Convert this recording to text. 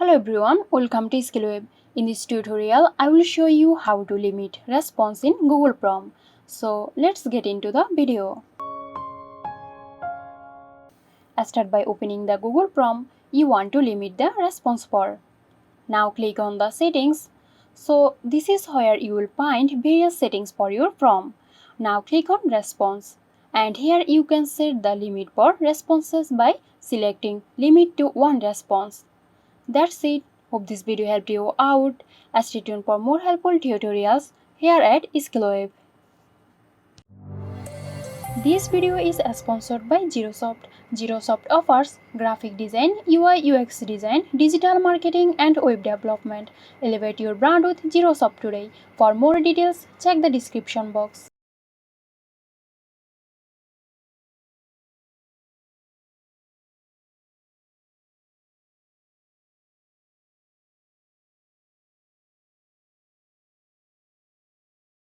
Hello everyone, welcome to SkillWeb. In this tutorial, I will show you how to limit response in Google Chrome. So let's get into the video. Start by opening the Google Chrome. You want to limit the response bar. Now click on the settings. So this is where you will find various settings for your Chrome. Now click on response. And here you can set the limit for responses by selecting limit to one response. That's it. Hope this video helped you out. Stay tuned for more helpful tutorials here at SkillWeb. This video is sponsored by Zerosoft. Zerosoft offers graphic design, UI UX design, digital marketing and web development. Elevate your brand with Zerosoft today. For more details, check the description box.